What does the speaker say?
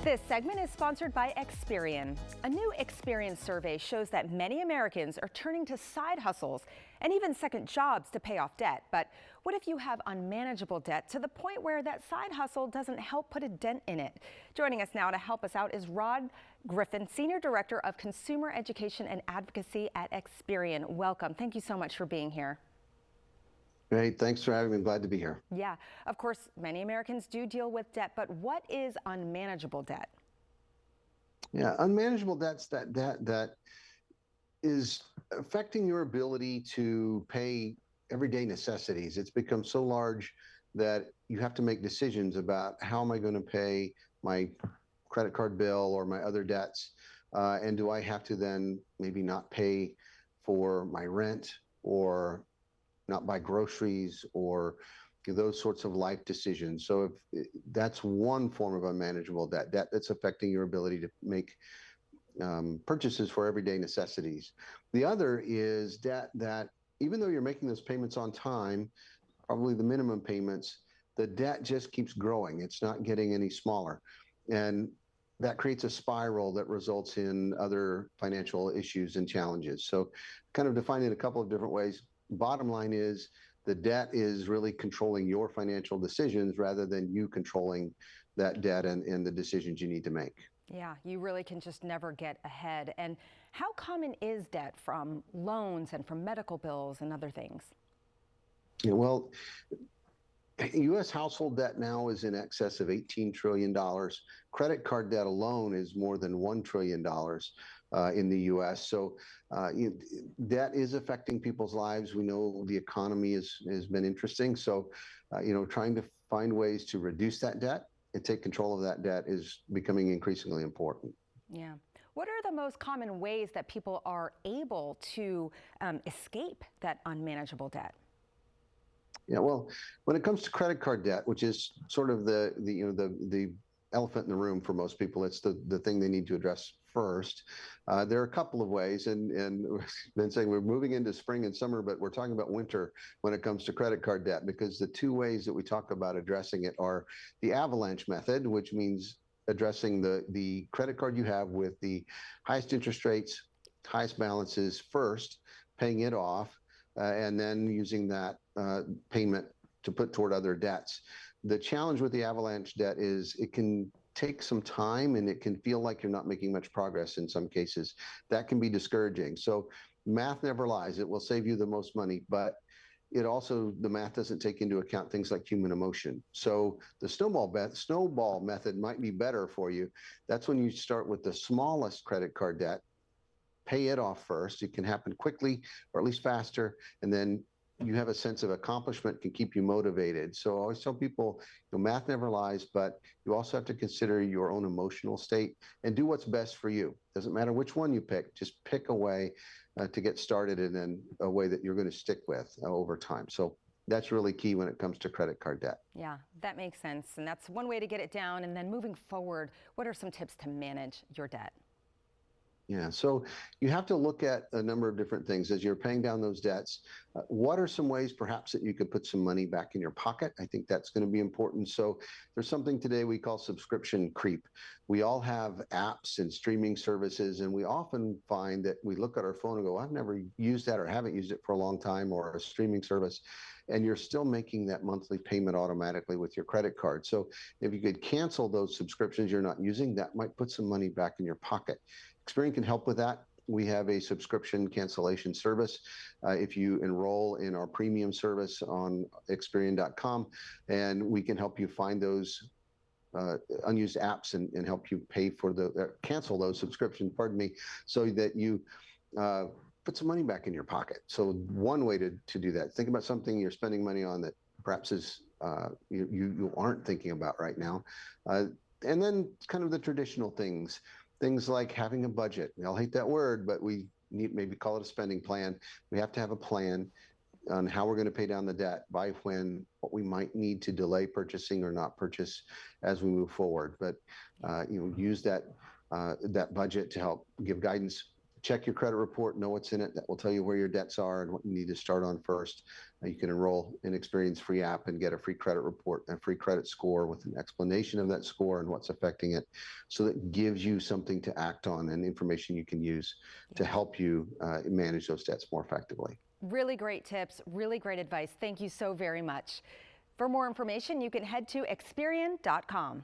This segment is sponsored by Experian. A new Experian survey shows that many Americans are turning to side hustles and even second jobs to pay off debt. But what if you have unmanageable debt to the point where that side hustle doesn't help put a dent in it? Joining us now to help us out is Rod Griffin, Senior Director of Consumer Education and Advocacy at Experian. Welcome. Thank you so much for being here. Great. Thanks for having me. I'm glad to be here. Yeah, of course, many Americans do deal with debt, but what is unmanageable debt? Yeah, unmanageable debt's that is affecting your ability to pay everyday necessities. It's become so large that you have to make decisions about how am I going to pay my credit card bill or my other debts, and do I have to then maybe not pay for my rent or not buy groceries or those sorts of life decisions. So if that's one form of unmanageable debt that's affecting your ability to make purchases for everyday necessities. The other is debt that even though you're making those payments on time, probably the minimum payments, the debt just keeps growing. It's not getting any smaller. And that creates a spiral that results in other financial issues and challenges. So kind of defined in a couple of different ways. Bottom line is the debt is really controlling your financial decisions rather than you controlling that debt and the decisions you need to make. Yeah, you really can just never get ahead. And how common is debt from loans and from medical bills and other things? Yeah, well, U.S. household debt now is in excess of $18 trillion. Credit card debt alone is more than $1 trillion in the U.S. So debt is affecting people's lives. We know the economy has been interesting. So, trying to find ways to reduce that debt and take control of that debt is becoming increasingly important. Yeah. What are the most common ways that people are able to escape that unmanageable debt? Yeah, well, when it comes to credit card debt, which is sort of the elephant in the room for most people, it's the thing they need to address first. There are a couple of ways, and we've been saying we're moving into spring and summer, but we're talking about winter when it comes to credit card debt, because the two ways that we talk about addressing it are the avalanche method, which means addressing the credit card you have with the highest interest rates, highest balances first, paying it off, and then using that payment to put toward other debts. The challenge with the avalanche debt is it can take some time and it can feel like you're not making much progress in some cases. That can be discouraging. So math never lies. It will save you the most money, but the math doesn't take into account things like human emotion. So the snowball method might be better for you. That's when you start with the smallest credit card debt, pay it off first. It can happen quickly or at least faster, and then you have a sense of accomplishment, can keep you motivated. So I always tell people, math never lies, but you also have to consider your own emotional state and do what's best for you. Doesn't matter which one you pick, just pick a way to get started and then a way that you're going to stick with over time. So that's really key when it comes to credit card debt. Yeah, that makes sense. And that's one way to get it down. And then moving forward, what are some tips to manage your debt? Yeah, so you have to look at a number of different things as you're paying down those debts. What are some ways perhaps that you could put some money back in your pocket? I think that's going to be important. So there's something today we call subscription creep. We all have apps and streaming services, and we often find that we look at our phone and go, I've never used that or haven't used it for a long time, or a streaming service, and you're still making that monthly payment automatically with your credit card. So if you could cancel those subscriptions you're not using, that might put some money back in your pocket. Experian can help with that. We have a subscription cancellation service. If you enroll in our premium service on Experian.com, and we can help you find those unused apps and help you pay for cancel those subscriptions, so that you put some money back in your pocket. So one way to do that, think about something you're spending money on that perhaps is you aren't thinking about right now. And then kind of the traditional things like having a budget. I'll hate that word, but we need maybe call it a spending plan. We have to have a plan on how we're going to pay down the debt, by when, what we might need to delay purchasing or not purchase as we move forward. But use that budget to help give guidance check your credit report, know what's in it. That will tell you where your debts are and what you need to start on first. You can enroll in Experian's free app and get a free credit report and a free credit score with an explanation of that score and what's affecting it. So that gives you something to act on and information you can use to help you manage those debts more effectively. Really great tips, really great advice. Thank you so very much. For more information, you can head to Experian.com.